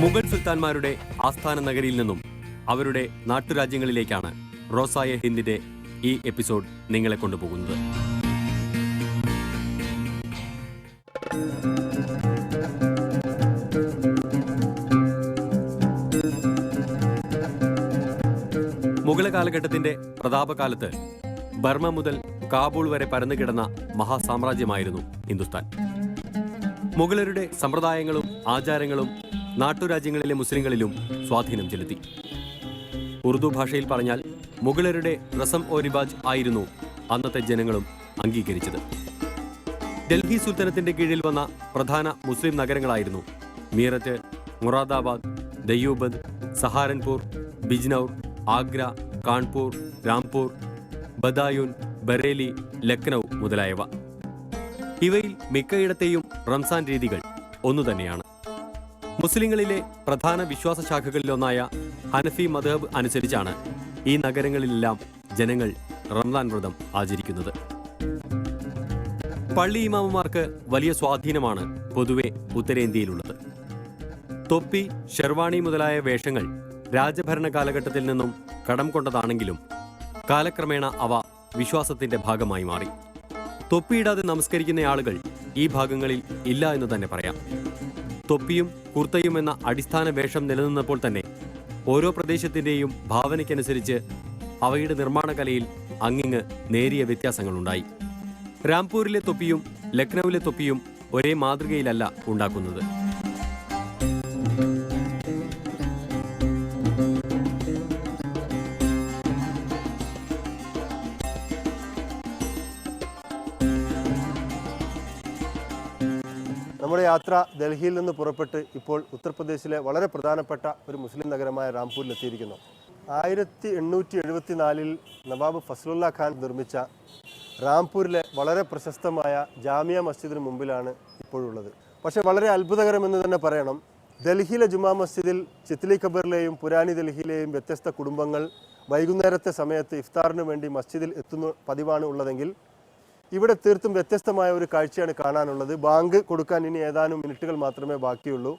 മുഗൾ സുൽത്താൻമാരുടെ ആസ്ഥാന നഗരിയിൽ നിന്നും അവരുടെ നാട്ടുരാജ്യങ്ങളിലേക്കാണ് റോസായ ഹിന്ദിന്റെ ഈ എപ്പിസോഡ് നിങ്ങളെ കൊണ്ടുപോകുന്നത്. മുഗൾ കാലഘട്ടത്തിന്റെ പ്രതാപകാലത്ത് ബർമ്മ മുതൽ കാബൂൾ വരെ പരന്നുകിടന്ന മഹാസാമ്രാജ്യമായിരുന്നു ഹിന്ദുസ്ഥാൻ. മുഗളരുടെ സമ്പ്രദായങ്ങളും ആചാരങ്ങളും നാട്ടുരാജ്യങ്ങളിലെ മുസ്ലിങ്ങളിലും സ്വാധീനം ചെലുത്തി. ഉറുദു ഭാഷയിൽ പറഞ്ഞാൽ മുഗളരുടെ റസം ഓ റിവാജ് ആയിരുന്നു അന്നത്തെ ജനങ്ങളും അംഗീകരിച്ചത്. ഡൽഹി സുൽത്താനത്തിന്റെ കീഴിൽ വന്ന പ്രധാന മുസ്ലിം നഗരങ്ങളായിരുന്നു മീററ്റ്, മുറാദാബാദ്, ദയ്യൂബന്ദ്, സഹാരൻപൂർ, ബിജ്നൌർ, ആഗ്ര, കാൺപൂർ, രാംപൂർ, ബദായൂൻ, ബറേലി, ലക്നൌ മുതലായവ. ഇവയിൽ മിക്കയിടത്തെയും റംസാൻ രീതികൾ ഒന്നുതന്നെയാണ്. മുസ്ലിങ്ങളിലെ പ്രധാന വിശ്വാസ ശാഖകളിലൊന്നായ ഹനഫി മദ്ഹബ് അനുസരിച്ചാണ് ഈ നഗരങ്ങളിലെല്ലാം ജനങ്ങൾ റംസാൻ വ്രതം ആചരിക്കുന്നത്. പള്ളി ഇമാമുമാർക്ക് വലിയ സ്വാധീനമാണ് പൊതുവെ ഉത്തരേന്ത്യയിലുള്ളത്. തൊപ്പി, ഷെർവാണി മുതലായ വേഷങ്ങൾ രാജഭരണ കാലഘട്ടത്തിൽ നിന്നും കടം കൊണ്ടതാണെങ്കിലും കാലക്രമേണ അവ വിശ്വാസത്തിന്റെ ഭാഗമായി മാറി. തൊപ്പിയിടാതെ നമസ്കരിക്കുന്ന ആളുകൾ ഈ ഭാഗങ്ങളിൽ ഇല്ല എന്ന് തന്നെ പറയാം. തൊപ്പിയും കുർത്തയും എന്ന അടിസ്ഥാന വേഷം നിലനിന്നപ്പോൾ തന്നെ ഓരോ പ്രദേശത്തിന്റെയും ഭാവനയ്ക്കനുസരിച്ച് അവയുടെ നിർമ്മാണ കലയിൽ അങ്ങിങ്ങ് നേരിയ വ്യത്യാസങ്ങളുണ്ടായി. രാംപൂരിലെ തൊപ്പിയും ലക്നൌവിലെ തൊപ്പിയും ഒരേ മാതൃകയിലല്ല ഉണ്ടാക്കുന്നത്. നമ്മുടെ യാത്ര ഡൽഹിയിൽ നിന്ന് പുറപ്പെട്ട് ഇപ്പോൾ ഉത്തർപ്രദേശിലെ വളരെ പ്രധാനപ്പെട്ട ഒരു മുസ്ലിം നഗരമായ റാംപൂരിലെത്തിയിരിക്കുന്നു. 1874 നവാബ് ഫസ്ലുല്ല ഖാൻ നിർമ്മിച്ച റാംപൂരിലെ വളരെ പ്രശസ്തമായ ജാമിയ മസ്ജിദിന് മുമ്പിലാണ് ഇപ്പോഴുള്ളത്. പക്ഷേ വളരെ അത്ഭുതകരമെന്ന് തന്നെ പറയണം. ഡൽഹിയിലെ ജുമാ മസ്ജിദിൽ ചിത്ലി ഖബറിലെയും പുരാനി ഡൽഹിയിലെയും വ്യത്യസ്ത കുടുംബങ്ങൾ വൈകുന്നേരത്തെ സമയത്ത് ഇഫ്താറിന് വേണ്ടി മസ്ജിദിൽ എത്തുന്ന പതിവാണ് ഉള്ളതെങ്കിൽ ഇവിടെ തീർത്തും വ്യത്യസ്തമായ ഒരു കാഴ്ചയാണ് കാണാനുള്ളത്. ബാങ്ക് കൊടുക്കാൻ ഇനി ഏതാനും മിനിറ്റുകൾ മാത്രമേ ബാക്കിയുള്ളൂ.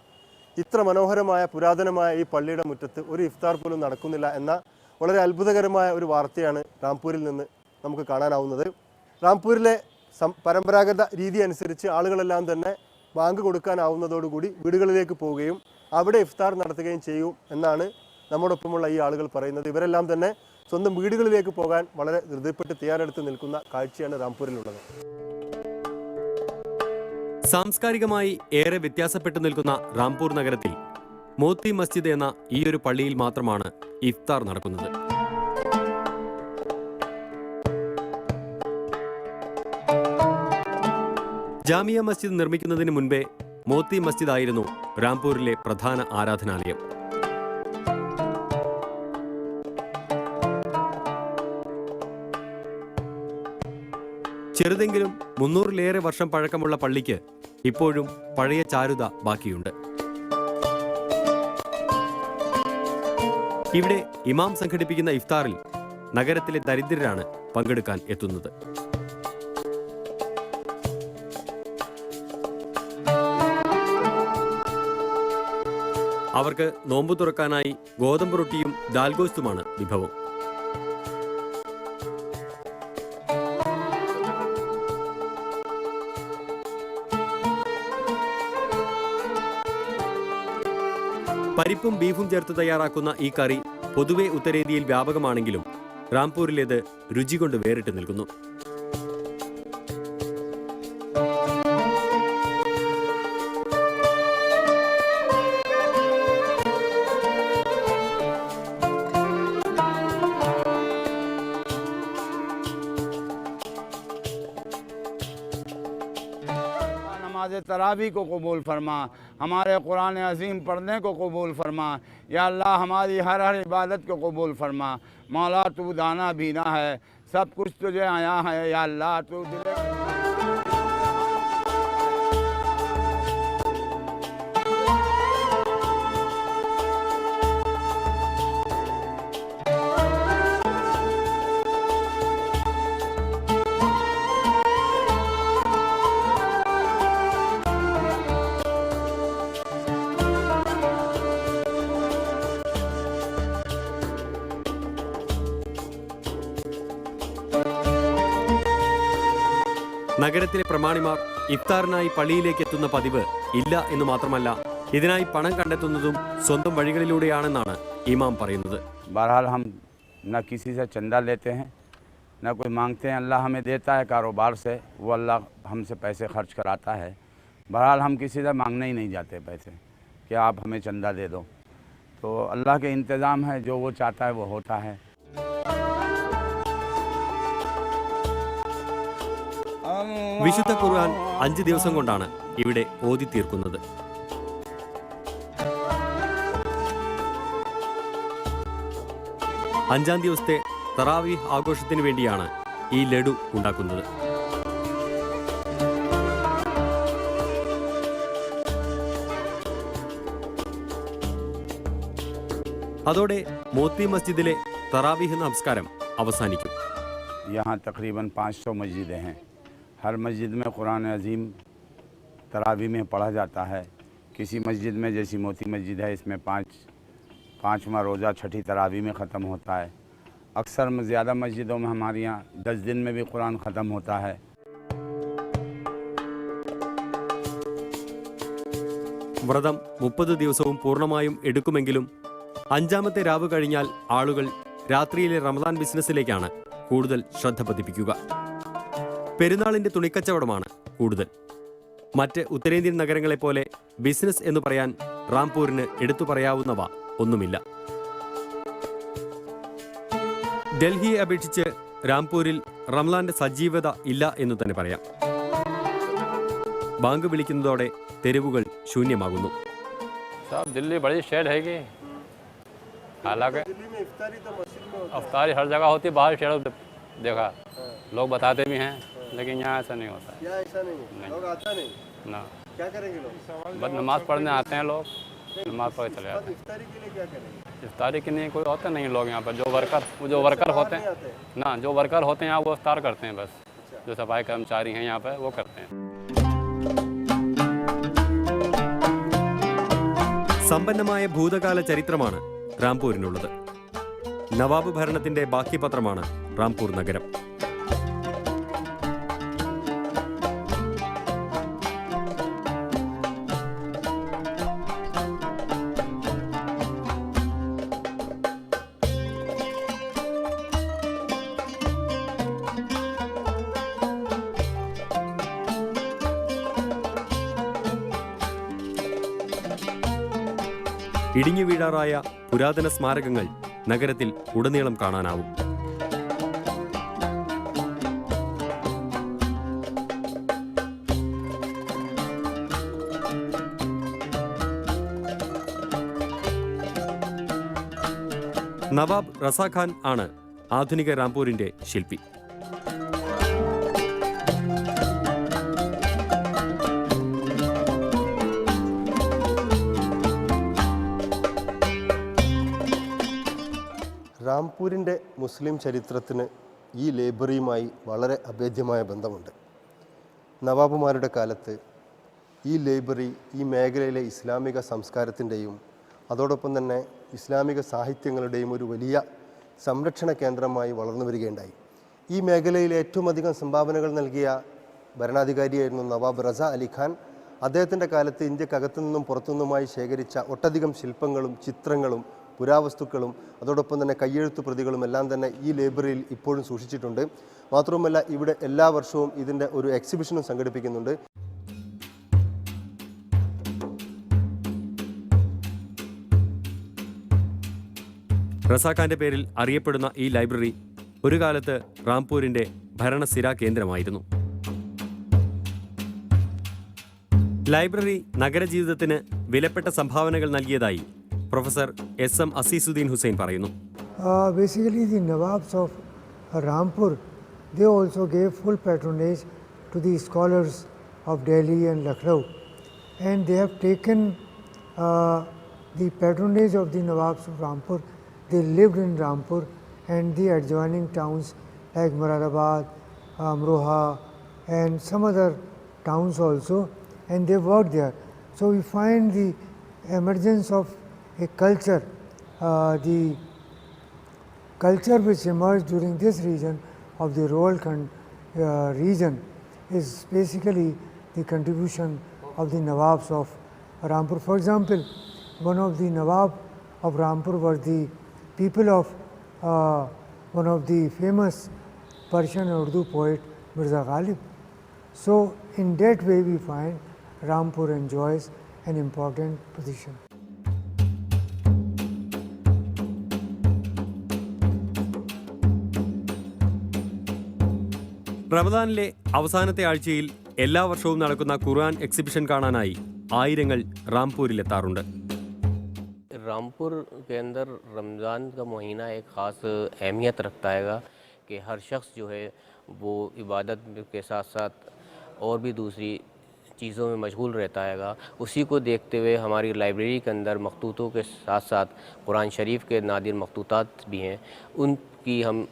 ഇത്ര മനോഹരമായ പുരാതനമായ ഈ പള്ളിയുടെ മുറ്റത്ത് ഒരു ഇഫ്താർ പോലും നടക്കുന്നില്ല എന്ന വളരെ അത്ഭുതകരമായ ഒരു വാർത്തയാണ് റാംപൂരിൽ നിന്ന് നമുക്ക് കാണാനാവുന്നത്. റാംപൂരിലെ പരമ്പരാഗത രീതി അനുസരിച്ച് ആളുകളെല്ലാം തന്നെ ബാങ്ക് കൊടുക്കാനാവുന്നതോടുകൂടി വീടുകളിലേക്ക് പോവുകയും അവിടെ ഇഫ്താർ നടത്തുകയും ചെയ്യും എന്നാണ് നമ്മോടൊപ്പമുള്ള ഈ ആളുകൾ പറയുന്നത്. ഇവരെല്ലാം തന്നെ സ്വന്തം വീടുകളിലേക്ക് പോകാൻ വളരെ ധൃതിപ്പെട്ട് തയ്യാറെടുത്ത് നിൽക്കുന്ന കാഴ്ചയാണ് റാംപൂരിലുള്ളത്. സാംസ്കാരികമായി ഏറെ വ്യത്യാസപ്പെട്ടു നിൽക്കുന്ന റാംപൂർ നഗരത്തിൽ മോത്തി മസ്ജിദ് എന്ന ഈ ഒരു പള്ളിയിൽ മാത്രമാണ് ഇഫ്താർ നടക്കുന്നത്. ജാമിയ മസ്ജിദ് നിർമ്മിക്കുന്നതിന് മുൻപേ മോത്തി മസ്ജിദ് ആയിരുന്നു റാംപൂരിലെ പ്രധാന ആരാധനാലയം. ചെറുതെങ്കിലും 300-ലേറെ വർഷം പഴക്കമുള്ള പള്ളിക്ക് ഇപ്പോഴും പഴയ ചാരുത ബാക്കിയുണ്ട്. ഇവിടെ ഇമാം സംഘടിപ്പിക്കുന്ന ഇഫ്താറിൽ നഗരത്തിലെ ദരിദ്രരാണ് പങ്കെടുക്കാൻ എത്തുന്നത്. അവർക്ക് നോമ്പ് തുറക്കാനായി ഗോതമ്പ് റൊട്ടിയും ദാൽഗോസ്തുമാണ് വിഭവം. പരിപ്പും ബീഫും ചേർത്ത് തയ്യാറാക്കുന്ന ഈ കറി പൊതുവെ ഉത്തരേന്ത്യയിൽ വ്യാപകമാണെങ്കിലും റാംപൂരിലേത് രുചി കൊണ്ട് വേറിട്ട് നിൽക്കുന്നു. तरावी को कबूल फरमा, हमारे कुरान अज़ीम पढ़ने को कबूल फरमा। या अल्लाह हमारी हर इबादत को कबूल फरमा। मौला तू दाना बीना है, सब कुछ तुझे आया है। या अल्लाह तू दिले നഗരത്തിലെ പ്രമാണിമാർ ഇഫ്താറിനായി പള്ളിയിലേക്ക് എത്തുന്ന പതിവ് ഇല്ല എന്ന് മാത്രമല്ല, ഇതിനായി പണം കണ്ടെത്തുന്നതും സ്വന്തം വഴികളിലൂടെയാണെന്നാണ് ഇമാം പറയുന്നത്. बहरहाल हम न किसी से चंदा लेते हैं, न कोई मांगते हैं. अल्लाह हमें देता है कारोबार से, वो अल्लाह हमसे पैसे खर्च कराता है. बहरहाल हम किसी से मांगने ही नहीं जाते पैसे कि आप हमें चंदा दे दो. तो अल्लाह के इंतज़ाम है, जो वो चाहता है वो होता है. വിശുദ്ധ ഖുർആൻ 5 ദിവസം കൊണ്ടാണ് ഇവിടെ ഓതി തീർക്കുന്നത്. അഞ്ചാം ദിവസത്തെ തറാവീഹ് ആഘോഷത്തിന് വേണ്ടിയാണ് ഈ ലഡു ഉണ്ടാക്കുന്നത്. അതോടെ മോത്തി മസ്ജിദിലെ തറാവീഹ് നമസ്കാരം അവസാനിക്കും. यहाँ तकरीबन 500 मस्जिदें हैं. हर मस्जिद में कुरान अजीम तरावी में पढ़ा जाता है. किसी मस्जिद में, जैसी मोती मस्जिद है, इसमें पाँचवा रोज़ा छठी तरावी में ख़त्म होता है. अक्सर ज़्यादा मस्जिदों में हमारे यहाँ 10 दिन में भी कुरान ख़त्म होता है. വ്രതം 30 ദിവസവും പൂർണ്ണമായും എടുക്കുമെങ്കിലും അഞ്ചാമത്തെ രാവ് കഴിഞ്ഞാൽ ആളുകൾ രാത്രിയിലെ റമദാൻ ബിസിനസ്സിലേക്കാണ് കൂടുതൽ ശ്രദ്ധ പതിപ്പിക്കുക. പെരുന്നാളിന്റെ തുണിക്കച്ചവടമാണ് കൂടുതൽ. മറ്റ് ഉത്തരേന്ത്യൻ നഗരങ്ങളെപ്പോലെ ബിസിനസ് എന്ന് പറയാൻ റാംപൂരിന് എടുത്തു പറയാവുന്നവ ഒന്നുമില്ല. ഡൽഹിയെ അപേക്ഷിച്ച് റാംപൂരിൽ റംലാന്റെ സജീവത ഇല്ല എന്ന് തന്നെ പറയാം. ബാങ്ക് വിളിക്കുന്നതോടെ തെരുവുകൾ ശൂന്യമാകുന്നു. साहब दिल्ली बड़ी शहर है कि हालांकि अफ्तारी हर जगह होती है, बाहर शहरों देखा लोग बताते भी हैं, लेकिन यहाँ ऐसा नहीं होता है. यहाँ ऐसा नहीं है, लोग आता नहीं. ना क्या करेंगे लोग? बस नमाज पढ़ने आते हैं लोग, नमाज पढ़ के चले जाते इफ्तारी के लिए क्या करेंगे? हैं. इफ्तारी के लिए कोई होते नहीं लोग यहाँ पर. जो वर्कर होते हैं ना, जो वर्कर होते हैं यहाँ वो इफ्तार करते हैं बस. जो सफाई कर्मचारी हैं यहाँ पर वो करते हैं. സമ്പന്നമായ ഭൂതകാല ചരിത്രമാണ് റാംപൂരിനുള്ളത്. നവാബ് ഭരണത്തിന്റെ ബാക്കി പത്രമാണ് റാംപൂർ നഗരം. ഇടിഞ്ഞു വീഴാറായ പുരാതന സ്മാരകങ്ങൾ നഗരത്തിൽ ഉടനീളം കാണാനാവും. നവാബ് റസാഖാൻ ആണ് ആധുനിക റാംപൂരിന്റെ ശില്പി. റാംപൂരിൻ്റെ മുസ്ലിം ചരിത്രത്തിന് ഈ ലൈബ്രറിയുമായി വളരെ അഭേദ്യമായ ബന്ധമുണ്ട്. നവാബുമാരുടെ കാലത്ത് ഈ ലൈബ്രറി ഈ മേഖലയിലെ ഇസ്ലാമിക സംസ്കാരത്തിൻ്റെയും അതോടൊപ്പം തന്നെ ഇസ്ലാമിക സാഹിത്യങ്ങളുടെയും ഒരു വലിയ സംരക്ഷണ കേന്ദ്രമായി വളർന്നു വരികയുണ്ടായി. ഈ മേഖലയിൽ ഏറ്റവും അധികം സംഭാവനകൾ നൽകിയ ഭരണാധികാരിയായിരുന്നു നവാബ് റസ അലി ഖാൻ. അദ്ദേഹത്തിൻ്റെ കാലത്ത് ഇന്ത്യക്കകത്തു നിന്നും പുറത്തുനിന്നുമായി ശേഖരിച്ച ഒട്ടധികം ശില്പങ്ങളും ചിത്രങ്ങളും പുരാവസ്തുക്കളും അതോടൊപ്പം തന്നെ കയ്യെഴുത്തു പ്രതികളും എല്ലാം തന്നെ ഈ ലൈബ്രറിയിൽ ഇപ്പോഴും സൂക്ഷിച്ചിട്ടുണ്ട്. മാത്രവുമല്ല, ഇവിടെ എല്ലാ വർഷവും ഇതിൻ്റെ ഒരു എക്സിബിഷനും സംഘടിപ്പിക്കുന്നുണ്ട്. റസാഖാന്റെ പേരിൽ അറിയപ്പെടുന്ന ഈ ലൈബ്രറി ഒരു കാലത്ത് റാംപൂരിന്റെ ഭരണസ്ഥിരാ കേന്ദ്രമായിരുന്നു. ലൈബ്രറി നഗരജീവിതത്തിന് വിലപ്പെട്ട സംഭാവനകൾ നൽകിയതായി പ്രൊഫസർ SM അസീസുദ്ദീൻ ഹുസൈൻ പറയുന്നു. Basically, the Nawabs of Rampur, they also gave full patronage to the scholars of Delhi and Lucknow, and they have taken the patronage of the Nawabs of Rampur. They lived in Rampur and the adjoining towns like Moradabad, Amroha, and some other towns also, and they worked there. So we find the emergence of a culture, the culture which emerged during this region of the rural region is basically the contribution of the Nawabs of Rampur. For example, one of the Nawab of Rampur were the people of one of the famous Persian Urdu poet Mirza Ghalib. So in that way we find Rampur enjoys an important position. റമദാനിലെ അവസാനത്തെ ആഴ്ചയിൽ എല്ലാ വർഷവും നടക്കുന്ന ഖുർആൻ exhibition കാണാനായി ആയിരങ്ങൾ റാംപൂരിലെത്താറുണ്ട്. रामपुर के अंदर रमज़ान का महीना एक ख़ास अहमियत रखता है कि हर शख्स जो है वो इबादत के साथ साथ और भी दूसरी चीज़ों में मशगूल रहता है। उसी को देखते हुए हमारी लाइब्रेरी के अंदर मखतूतों के साथ साथ कुरान शरीफ के नादिर मखतूतात भी हैं, उनकी हम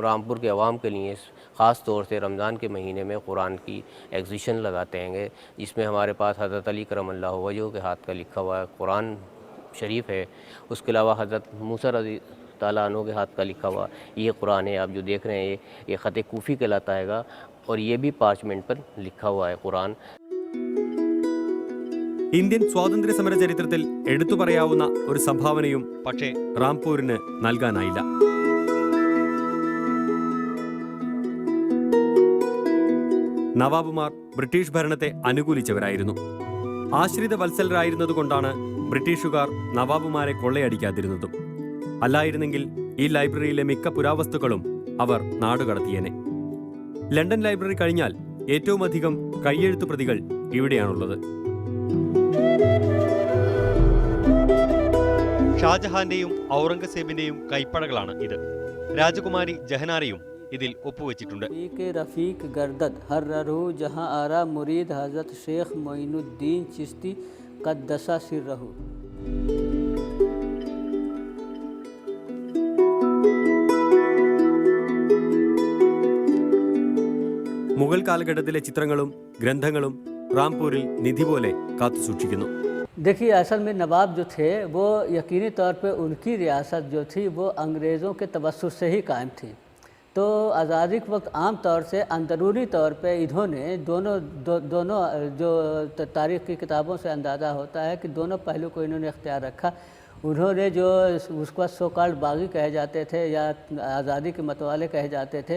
रामपुर के अवाम के लिए ख़ास तौर से रमज़ान के महीने में कुरान की एग्ज़िबिशन लगाते हैं, जिसमें हमारे पास हज़रत अली करमल्लाहु वजहू के हाथ का लिखा हुआ कुरान शरीफ है। उसके अलावा हज़रत मूसा रज़ी ताला अन्हु के हाथ का लिखा हुआ ये कुरान है, आप जो देख रहे हैं ये ख़त कूफ़ी कहलाता है और ये भी पार्चमेंट पर लिखा हुआ है कुरान। ഇന്ത്യൻ സ്വാതന്ത്ര്യ സമര ചരിത്രത്തിൽ എടുത്തു പറയാവുന്ന ഒരു സംഭാവനയും പക്ഷേ റാംപൂരിന് നൽകാനായില്ല. നവാബുമാർ ബ്രിട്ടീഷ് ഭരണത്തെ അനുകൂലിച്ചവരായിരുന്നു. ആശ്രിത വത്സലരായിരുന്നതുകൊണ്ടാണ് ബ്രിട്ടീഷുകാർ നവാബുമാരെ കൊള്ളയടിക്കാതിരുന്നതും. അല്ലായിരുന്നെങ്കിൽ ഈ ലൈബ്രറിയിലെ മിക്ക പുരാവസ്തുക്കളും അവർ നാടുകടത്തിയേനെ. ലണ്ടൻ ലൈബ്രറി കഴിഞ്ഞാൽ ഏറ്റവും അധികം കൈയെഴുത്തു പ്രതികൾ ഇവിടെയാണുള്ളത്. ഷാജഹാന്റെയും ഔറംഗസേബിന്റെയും കൈപ്പടകളാണ് ഇത്. രാജകുമാരി ജഹനാരയും ഇതിൽ ഒപ്പുവെച്ചിട്ടുണ്ട്. रफीक गर्दद हर रहू जहां आरा मुरीद हजरत शेख मोइनुद्दीन चिश्ती कद्दसा सिर रहू. മുഗൾ കാലഘട്ടത്തിലെ ചിത്രങ്ങളും ഗ്രന്ഥങ്ങളും റാംപൂരിൽ നിധി പോലെ കാത്തുസൂക്ഷിക്കുന്നു. देखिए, असल में नवाब जो थे वो यकीनी तौर पे उनकी रियासत जो थी वो अंग्रेज़ों के तवस्सुत से ही कायम थी। तो आज़ादी के वक्त आम तौर से अंदरूनी तौर पे इन्होंने दोनों जो तारीख़ की किताबों से अंदाज़ा होता है कि दोनों पहलू को इन्होंने इख्तियार रखा। उन्होंने जो उसको सो कॉल्ड बागी कहे जाते थे या आज़ादी के मतवाले कहे जाते थे,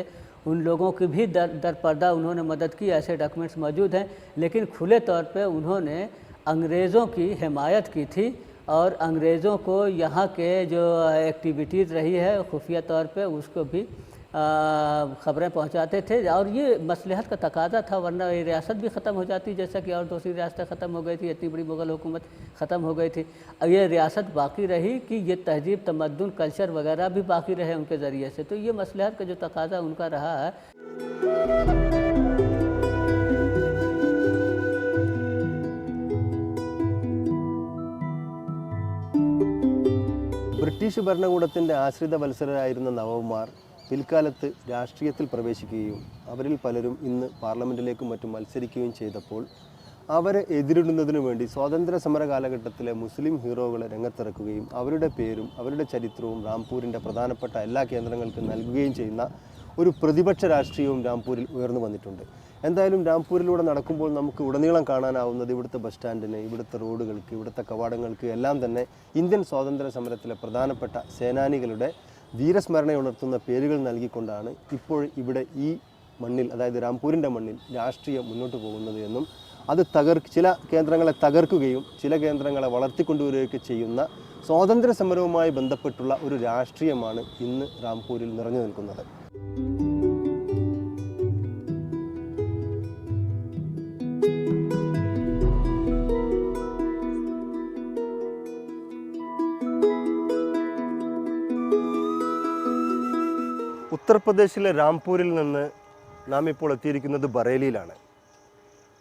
उन लोगों की भी दर पर्दा उन्होंने मदद की। ऐसे डॉक्यूमेंट्स मौजूद हैं, लेकिन खुले तौर पे उन्होंने अंग्रेज़ों की हिमायत की थी और अंग्रेज़ों को यहाँ के जो एक्टिविटीज़ रही है खुफिया तौर पे उसको भी ख़बरें पहुँचाते थे। और ये मसलहत का तकाजा था, वरना ये रियासत भी ख़त्म हो जाती जैसा कि और दूसरी रियासतें ख़त्म हो गई थी, इतनी बड़ी मुग़ल हुकूमत ख़त्म हो गई थी। अब ये रियासत बाकी रही कि ये तहज़ीब तमद्दुन कल्चर वगैरह भी बाकी रहे उनके ज़रिए से। तो ये मसलहत का जो तकाजा उनका रहा है। ബ്രിട്ടീഷ് ഭരണകൂടത്തിൻ്റെ ആശ്രിത വത്സരരായിരുന്ന നവാബുമാർ പിൽക്കാലത്ത് രാഷ്ട്രീയത്തിൽ പ്രവേശിക്കുകയും അവരിൽ പലരും ഇന്ന് പാർലമെൻറ്റിലേക്കും മറ്റും മത്സരിക്കുകയും ചെയ്തപ്പോൾ അവരെ എതിരിടുന്നതിനു വേണ്ടി സ്വാതന്ത്ര്യ സമര കാലഘട്ടത്തിലെ മുസ്ലിം ഹീറോകളെ രംഗത്തിറക്കുകയും അവരുടെ പേരും അവരുടെ ചരിത്രവും റാംപൂരിൻ്റെ പ്രധാനപ്പെട്ട എല്ലാ കേന്ദ്രങ്ങൾക്കും നൽകുകയും ചെയ്യുന്ന ഒരു പ്രതിപക്ഷ രാഷ്ട്രീയവും റാംപൂരിൽ ഉയർന്നു വന്നിട്ടുണ്ട്. എന്തായാലും റാംപൂരിലൂടെ നടക്കുമ്പോൾ നമുക്ക് ഉടനീളം കാണാനാവുന്നത് ഇവിടുത്തെ ബസ് സ്റ്റാൻഡിന്, ഇവിടുത്തെ റോഡുകൾക്ക്, ഇവിടുത്തെ കവാടങ്ങൾക്ക് എല്ലാം തന്നെ ഇന്ത്യൻ സ്വാതന്ത്ര്യ സമരത്തിലെ പ്രധാനപ്പെട്ട സേനാനികളുടെ ധീരസ്മരണയുണർത്തുന്ന പേരുകൾ നൽകിക്കൊണ്ടാണ് ഇപ്പോൾ ഇവിടെ ഈ മണ്ണിൽ, അതായത് റാംപൂരിൻ്റെ മണ്ണിൽ രാഷ്ട്രീയം മുന്നോട്ട് പോകുന്നത് എന്നും അത് ചില കേന്ദ്രങ്ങളെ തകർക്കുകയും ചില കേന്ദ്രങ്ങളെ വളർത്തിക്കൊണ്ടുവരികയൊക്കെ ചെയ്യുന്ന സ്വാതന്ത്ര്യ സമരവുമായി ബന്ധപ്പെട്ടുള്ള ഒരു രാഷ്ട്രീയമാണ് ഇന്ന് റാംപൂരിൽ നിറഞ്ഞു നിൽക്കുന്നത്. ഉത്തർപ്രദേശിലെ റാംപൂരിൽ നിന്ന് നാം ഇപ്പോൾ എത്തിയിരിക്കുന്നത് ബറേലിയിലാണ്.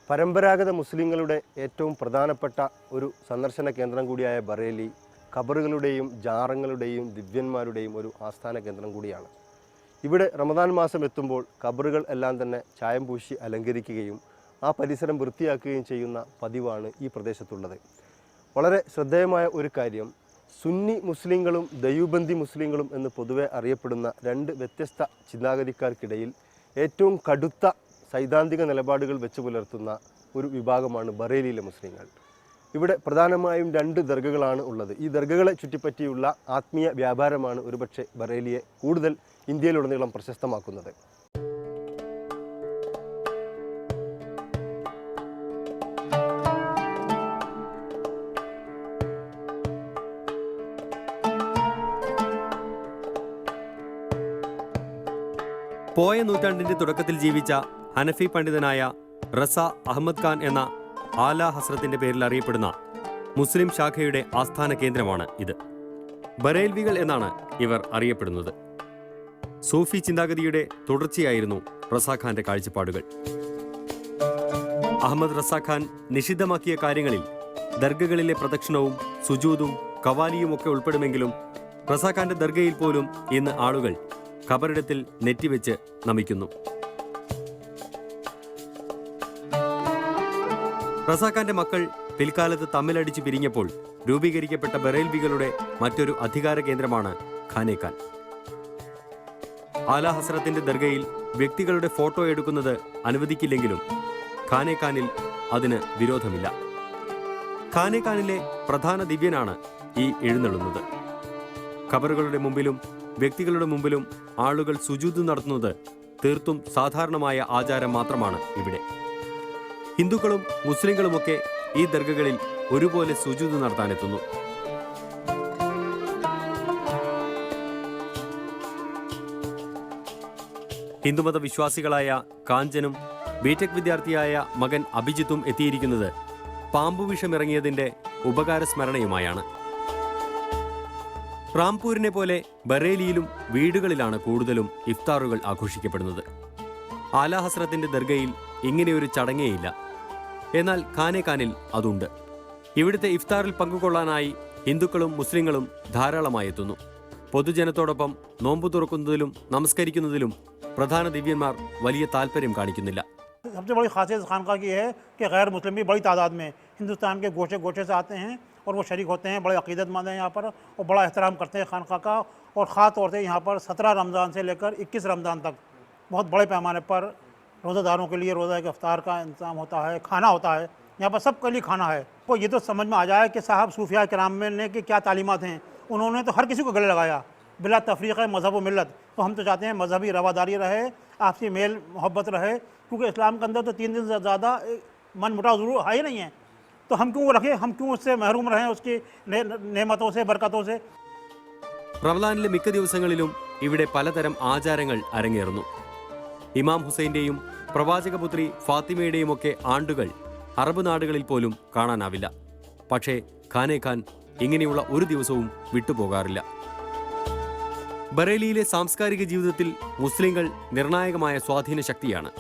പരമ്പരാഗത മുസ്ലിങ്ങളുടെ ഏറ്റവും പ്രധാനപ്പെട്ട ഒരു സന്ദർശന കേന്ദ്രം കൂടിയായ ബറേലി ഖബറുകളുടെയും ജാറങ്ങളുടെയും ദിവ്യന്മാരുടെയും ഒരു ആസ്ഥാന കേന്ദ്രം കൂടിയാണ്. ഇവിടെ റമദാൻ മാസം എത്തുമ്പോൾ ഖബറുകൾ എല്ലാം തന്നെ ചായം പൂശി അലങ്കരിക്കുകയും ആ പരിസരം വൃത്തിയാക്കുകയും ചെയ്യുന്ന പതിവാണ് ഈ പ്രദേശത്തുള്ളത്. വളരെ ശ്രദ്ധേയമായ ഒരു കാര്യം, സുന്നി മുസ്ലിങ്ങളും ദയൂബന്ദി മുസ്ലിങ്ങളും എന്ന് പൊതുവെ അറിയപ്പെടുന്ന രണ്ട് വ്യത്യസ്ത ചിന്താഗതിക്കാർക്കിടയിൽ ഏറ്റവും കടുത്ത സൈദ്ധാന്തിക നിലപാടുകൾ വെച്ച് പുലർത്തുന്ന ഒരു വിഭാഗമാണ് ബറേലിയിലെ മുസ്ലിങ്ങൾ. ഇവിടെ പ്രധാനമായും 2 ദർഗകളാണ് ഉള്ളത്. ഈ ദർഗകളെ ചുറ്റിപ്പറ്റിയുള്ള ആത്മീയ വ്യാപാരമാണ് ഒരുപക്ഷെ ബറേലിയെ കൂടുതൽ ഇന്ത്യയിലുടനീളം പ്രശസ്തമാക്കുന്നത്. പോയ നൂറ്റാണ്ടിന്റെ തുടക്കത്തിൽ ജീവിച്ച ഹനഫി പണ്ഡിതനായ റസ അഹമ്മദ് ഖാൻ എന്ന ആല ഹസ്രത്തിന്റെ പേരിൽ അറിയപ്പെടുന്ന മുസ്ലിം ശാഖയുടെ ആസ്ഥാന കേന്ദ്രമാണ് ഇത്. ബറേൽവികൾ എന്നാണ് ഇവർ അറിയപ്പെടുന്നത്. സൂഫി ചിന്താഗതിയുടെ തുടർച്ചയായിരുന്നു റസാഖാന്റെ കാഴ്ചപ്പാടുകൾ. അഹമ്മദ് റസാഖാൻ നിഷിദ്ധമാക്കിയ കാര്യങ്ങളിൽ ദർഗകളിലെ പ്രദക്ഷിണവും സുജൂദും കവാലിയുമൊക്കെ ഉൾപ്പെടുമെങ്കിലും റസാഖാന്റെ ദർഗയിൽ പോലും ഇന്ന് ആളുകൾ ഖബറിടത്തിൽ നെറ്റിവെച്ച് നമിക്കുന്നു. റസാഖാന്റെ മക്കൾ പിൽക്കാലത്ത് തമ്മിലടിച്ച് പിരിഞ്ഞപ്പോൾ രൂപീകരിക്കപ്പെട്ട ബറേൽവികളുടെ മറ്റൊരു അധികാര കേന്ദ്രമാണ് ഖാനേഖാൻ. ആല ഹസ്രത്തിന്റെ ദർഗയിൽ വ്യക്തികളുടെ ഫോട്ടോ എടുക്കുന്നത് അനുവദിക്കില്ലെങ്കിലും ഖാനേഖാനിൽ അതിന് വിരോധമില്ല. ഖാനേഖാനിലെ പ്രധാന ദിവ്യനാണ് ഈ എഴുന്നള്ളുന്നത്. ഖബറുകളുടെ മുമ്പിലും വ്യക്തികളുടെ മുമ്പിലും ആളുകൾ സുജൂദ് നടത്തുന്നത് തീർത്തും സാധാരണമായ ആചാരം മാത്രമാണ് ഇവിടെ. ഹിന്ദുക്കളും മുസ്ലിങ്ങളുമൊക്കെ ഈ ദർഗകളിൽ ഒരുപോലെ സുജൂദ് നടത്താനെത്തുന്നു. ഹിന്ദുമത വിശ്വാസികളായ കാഞ്ചനും ബിടെക് വിദ്യാർത്ഥിയായ മകൻ അഭിജിത്തും എത്തിയിരിക്കുന്നത് പാമ്പുവിഷമിറങ്ങിയതിന്റെ ഉപകാരസ്മരണയുമായാണ്. റാംപൂരിനെ പോലെ ബറേലിയിലും വീടുകളിലാണ് കൂടുതലും ഇഫ്താറുകൾ ആഘോഷിക്കപ്പെടുന്നത്. ആല ഹസ്രത്തിന്റെ ദർഗയിൽ ഇങ്ങനെയൊരു ചടങ്ങേയില്ല. എന്നാൽ ഖാനേഖാനിൽ അതുണ്ട്. ഇവിടുത്തെ ഇഫ്താറിൽ പങ്കുകൊള്ളാനായി ഹിന്ദുക്കളും മുസ്ലിങ്ങളും ധാരാളമായി എത്തുന്നു. പൊതുജനത്തോടൊപ്പം നോമ്പു തുറക്കുന്നതിലും നമസ്കരിക്കുന്നതിലും പ്രധാന ദിവ്യന്മാർ വലിയ താല്പര്യം കാണിക്കുന്നില്ല. सबसे बड़ी खासियत खानका की है कि गैर मुस्लिम भी बड़ी तादाद में हिंदुस्तान के गोशे गोशे से आते हैं और वो शरीक होते हैं. बड़े अकीदतमंद हैं यहाँ पर और बड़ा एहतराम करते हैं खानका का. और ख़ास तौर से यहाँ पर 17 रमज़ान से लेकर 21 रमज़ान तक बहुत बड़े पैमाने पर रोज़ादारों के लिए रोज़ा के इफ्तार का इंतज़ाम होता है, खाना होता है. यहाँ पर सबके लिए खाना है. तो ये तो समझ में आ जाए कि साहब सूफिया किराम में ने की क्या तालीमात हैं. उन्होंने तो हर किसी को गले लगाया बिला तफरीक़ मज़हब व मिलत. तो हम तो चाहते हैं मजहबी रवादारी रहे, आपसी मेल मोहब्बत रहे, क्योंकि इस्लाम के अंदर तो 3 दिन से ज़्यादा मन मुटाव ज़रूर है ही नहीं है. तो हम क्यों रखें, हम क्यों उससे महरूम रहें उसकी नेमतों से बरकतों से. റമദാനിലെ മിക്ക ദിവസങ്ങളിലും ഇവിടെ പലതരം ആചാരങ്ങൾ അരങ്ങേറുന്നു. ഇമാം ഹുസൈന്റെയും പ്രവാചകപുത്രി ഫാത്തിമയുടെയുമൊക്കെ ആണ്ടുകൾ അറബ് നാടുകളിൽ പോലും കാണാനാവില്ല. പക്ഷേ ഖാനേഖാൻ ഇങ്ങനെയുള്ള ഒരു ദിവസവും വിട്ടുപോകാറില്ല. ബറേലിയിലെ സാംസ്കാരിക ജീവിതത്തിൽ മുസ്ലിങ്ങൾ നിർണായകമായ സ്വാധീന ശക്തിയാണ്.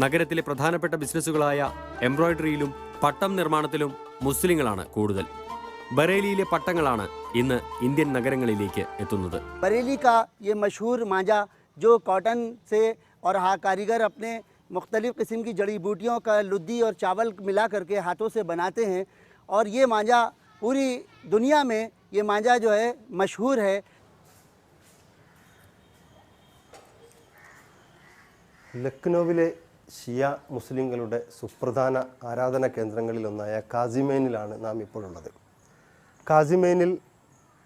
നഗരത്തിലെ പ്രധാനപ്പെട്ട ബിസിനസ്സുകളായ എംബ്രോയിഡറിയിലും പട്ടം നിർമ്മാണത്തിലും മുസ്ലിങ്ങളാണ് കൂടുതൽ. ബറേലിയിലെ പട്ടങ്ങളാണ് ഇന്ന് ഇന്ത്യൻ നഗരങ്ങളിലേക്ക് എത്തുന്നത്. बरेली का ये मशहूर मांझा जो कॉटन से और हाँ कारीगर अपने मुख्तलिफ़ किस्म की जड़ी बूटियों का लुद्दी और चावल मिला करके हाथों से बनाते हैं. और ये मांझा पूरी दुनिया में ये मांझा जो है मशहूर है. ലക്നൌവിലെ ഷിയ മുസ്ലിങ്ങളുടെ സുപ്രധാന ആരാധനാ കേന്ദ്രങ്ങളിലൊന്നായ കാസിമേനിലാണ് നാം ഇപ്പോഴുള്ളത്. കാസിമേനിൽ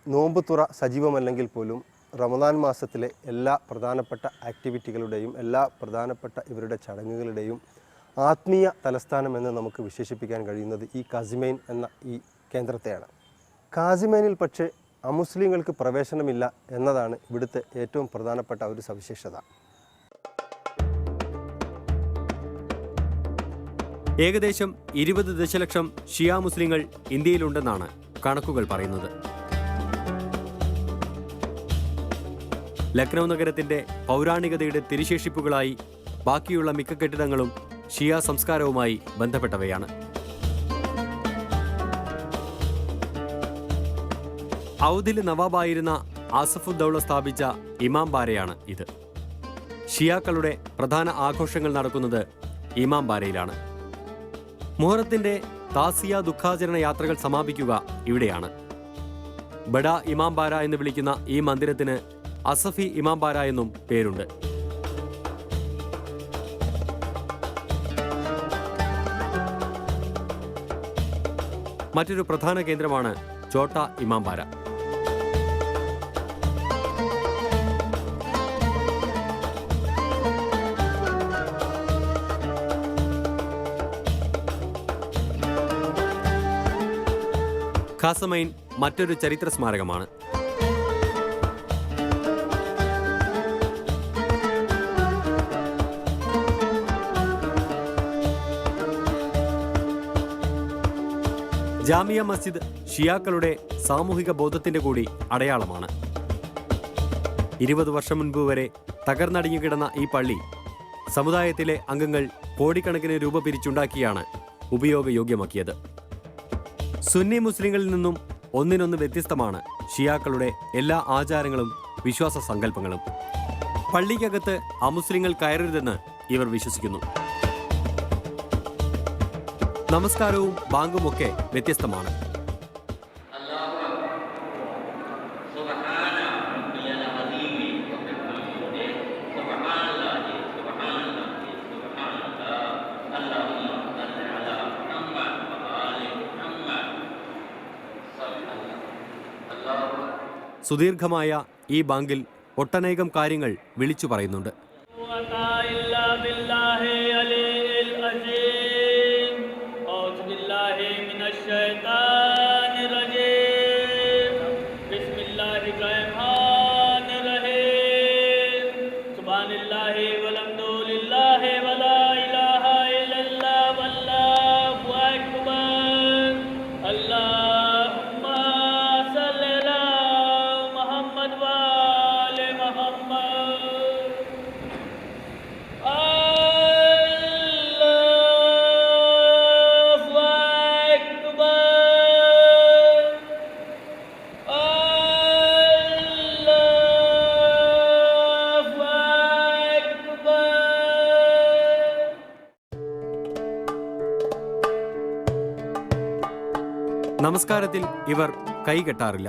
നോമ്പ് തുറ സജീവമല്ലെങ്കിൽ പോലും റമദാൻ മാസത്തിലെ എല്ലാ പ്രധാനപ്പെട്ട ആക്ടിവിറ്റികളുടെയും എല്ലാ പ്രധാനപ്പെട്ട ഇവരുടെ ചടങ്ങുകളുടെയും ആത്മീയ തലസ്ഥാനമെന്ന് നമുക്ക് വിശേഷിപ്പിക്കാൻ കഴിയുന്നത് ഈ കാസിമൈൻ എന്ന ഈ കേന്ദ്രത്തെയാണ്. കാസിമൈനിൽ പക്ഷേ അമുസ്ലിങ്ങൾക്ക് പ്രവേശനമില്ല എന്നതാണ് ഇവിടുത്തെ ഏറ്റവും പ്രധാനപ്പെട്ട ഒരു സവിശേഷത. ഏകദേശം 20 ദശലക്ഷം ഷിയ മുസ്ലിങ്ങൾ ഇന്ത്യയിലുണ്ടെന്നാണ് കണക്കുകൾ പറയുന്നത്. ലക്നൗ നഗരത്തിന്റെ പൗരാണികതയുടെ തിരിശേഷിപ്പുകളായി ബാക്കിയുള്ള മിക്ക കെട്ടിടങ്ങളും ഷിയ സംസ്കാരവുമായി ബന്ധപ്പെട്ടവയാണ്. ഔദിലെ നവാബായിരുന്ന ആസഫുദ്ദൗള സ്ഥാപിച്ച ഇമാം ബാരയാണ് ഇത്. ഷിയാക്കളുടെ പ്രധാന ആഘോഷങ്ങൾ നടക്കുന്നത് ഇമാം ബാരയിലാണ്. മുഹറത്തിന്റെ താസിയ ദുഃഖാചരണ യാത്രകൾ സമാപിക്കുക ഇവിടെയാണ്. ബഡ ഇമാം ബാര എന്ന് വിളിക്കുന്ന ഈ മന്ദിരത്തിന് അസഫി ഇമാം ബാര എന്നും പേരുണ്ട്. മറ്റൊരു പ്രധാന കേന്ദ്രമാണ് ചോട്ട ഇമാംബാര. ഖാസമൈൻ മറ്റൊരു ചരിത്ര സ്മാരകമാണ്. ജാമിയ മസ്ജിദ് ഷിയാക്കളുടെ സാമൂഹിക ബോധത്തിന്റെ കൂടി അടയാളമാണ്. 20 വർഷം മുൻപ് വരെ തകർന്നടിഞ്ഞു കിടന്ന ഈ പള്ളി സമുദായത്തിലെ അംഗങ്ങൾ കോടിക്കണക്കിന് രൂപ പിരിച്ചുണ്ടാക്കിയാണ് ഉപയോഗയോഗ്യമാക്കിയത്. സുന്നി മുസ്ലിങ്ങളിൽ നിന്നും ഒന്നിനൊന്ന് വ്യത്യസ്തമാണ് ഷിയാക്കളുടെ എല്ലാ ആചാരങ്ങളും വിശ്വാസ സങ്കല്പങ്ങളും. പള്ളിക്കകത്ത് അമുസ്ലിങ്ങൾ കയറരുതെന്ന് ഇവർ വിശ്വസിക്കുന്നു. നമസ്കാരവും ബാങ്കുമൊക്കെ വ്യത്യസ്തമാണ്. സുദീർഘമായ ഈ ബാങ്കിൽ ഒട്ടനേകം കാര്യങ്ങൾ വിളിച്ചു പറയുന്നുണ്ട്. നമസ്കാരത്തിൽ ഇവർ കൈകെട്ടാറില്ല.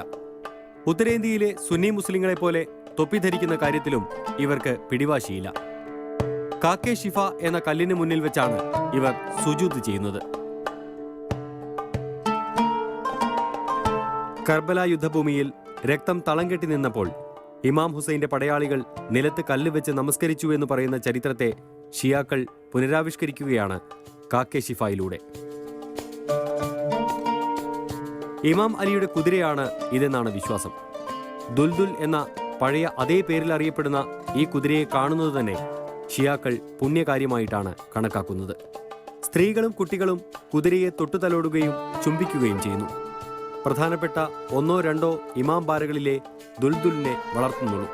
ഉത്തരേന്ത്യയിലെ സുന്നി മുസ്ലിങ്ങളെ പോലെ തൊപ്പി ധരിക്കുന്ന കാര്യത്തിലും ഇവർക്ക് പിടിവാശിയില്ല. കാക്കെ ഷിഫ എന്ന കല്ലിന് മുന്നിൽ വെച്ചാണ് ഇവർ സുജൂദ് ചെയ്യുന്നത്. കർബല യുദ്ധഭൂമിയിൽ രക്തം തളം കെട്ടി നിന്നപ്പോൾ ഇമാം ഹുസൈന്റെ പടയാളികൾ നിലത്ത് കല്ല് വെച്ച് നമസ്കരിച്ചു എന്ന് പറയുന്ന ചരിത്രത്തെ ഷിയാക്കൾ പുനരാവിഷ്കരിക്കുകയാണ് കാക്കെ ഷിഫയിലൂടെ. ഇമാം അലിയുടെ കുതിരയാണ് ഇതെന്നാണ് വിശ്വാസം. ദുൽദുൽ എന്ന പഴയ അതേ പേരിൽ അറിയപ്പെടുന്ന ഈ കുതിരയെ കാണുന്നത് തന്നെ ഷിയാക്കൾ പുണ്യകാര്യമായിട്ടാണ് കണക്കാക്കുന്നത്. സ്ത്രീകളും കുട്ടികളും കുതിരയെ തൊട്ടുതലോടുകയും ചുംബിക്കുകയും ചെയ്യുന്നു. പ്രധാനപ്പെട്ട 1-2 ഇമാം ബാരകളിലെ ദുൽദുലിനെ വളർത്തുന്നുള്ളൂ.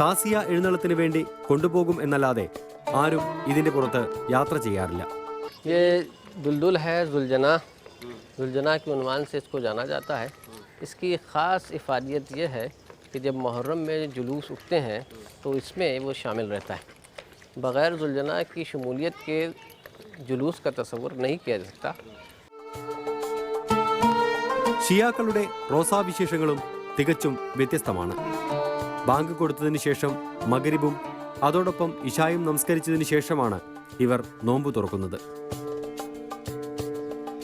താസിയ എഴുന്നള്ളത്തിന് വേണ്ടി കൊണ്ടുപോകും എന്നല്ലാതെ ആരും ഇതിന്റെ പുറത്ത് യാത്ര ചെയ്യാറില്ല. जुलजना के उन्वान से इसको जाना जाता है। इसकी ख़ास इफ़ादियत ये है कि जब मुहर्रम में जुलूस उठते हैं तो इसमें वो शामिल रहता है। बग़ैर जुलजना की शमूलियत के जुलूस का तस्वुर नहीं किया जा सकता। ഷിയാക്കളുടെ റോസാവിശേഷങ്ങളും തികച്ചും വ്യത്യസ്തമാണ്. ബാങ്ക് കൊടുത്തതിന് ശേഷം മഗ്രിബും അതോടൊപ്പം ഇശായും നമസ്കരിച്ചതിന് ശേഷമാണ് ഇവർ നോമ്പ് തുറക്കുന്നത്.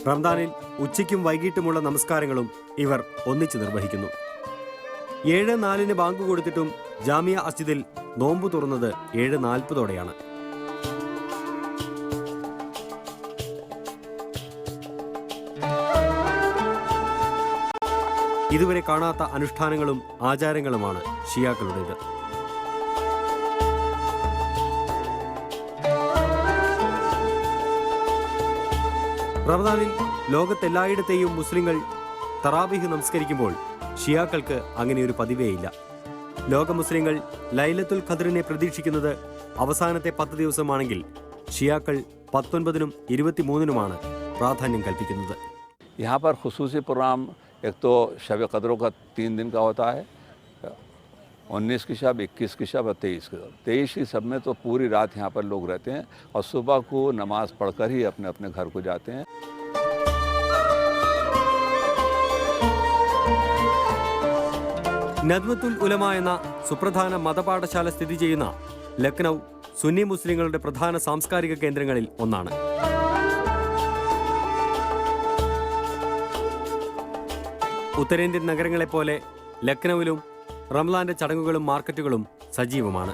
റംദാനിൽ ഉച്ചയ്ക്കും വൈകിട്ടുമുള്ള നമസ്കാരങ്ങളും ഇവർ ഒന്നിച്ച് നിർവഹിക്കുന്നു. 7:04 ബാങ്ക് കൊടുത്തിട്ടും ജാമിയ മസ്ജിദിൽ നോമ്പ് തുറന്നത് 7:40 ഇതുവരെ കാണാത്ത അനുഷ്ഠാനങ്ങളും ആചാരങ്ങളുമാണ് ഷിയാക്കളുടേത്. റമദാനിൽ ലോകത്തെല്ലായിടത്തെയും മുസ്ലിങ്ങൾ തറാവീഹ് നമസ്കരിക്കുമ്പോൾ ഷിയാക്കൾക്ക് അങ്ങനെയൊരു പതിവേയില്ല. ലോക മുസ്ലിങ്ങൾ ലൈലത്തുൽ ഖദ്റിനെ പ്രതീക്ഷിക്കുന്നത് അവസാനത്തെ 10 ദിവസമാണെങ്കിൽ ഷിയാക്കൾ 19-നും 23-നുമാണ് പ്രാധാന്യം കൽപ്പിക്കുന്നത്. यहाँ पर खुसूसी प्रोग्राम एक तो शब क़द्रों का 3 दिन का होता है, 19 की शब, 21 की शब और 23 की शब। 23 की शब में तो पूरी रात यहाँ पर लोग रहते हैं और सुबह को नमाज पढ़कर ही अपने अपने घर को जाते हैं। നദ്വത്തുൽ ഉലമ എന്ന സുപ്രധാന മതപാഠശാല സ്ഥിതി ചെയ്യുന്ന ലക്നൗ സുന്നി മുസ്ലിങ്ങളുടെ പ്രധാന സാംസ്കാരിക കേന്ദ്രങ്ങളിൽ ഒന്നാണ്. ഉത്തരേന്ത്യൻ നഗരങ്ങളെപ്പോലെ ലക്നൌവിലും റംലാന്റെ ചടങ്ങുകളും മാർക്കറ്റുകളും സജീവമാണ്.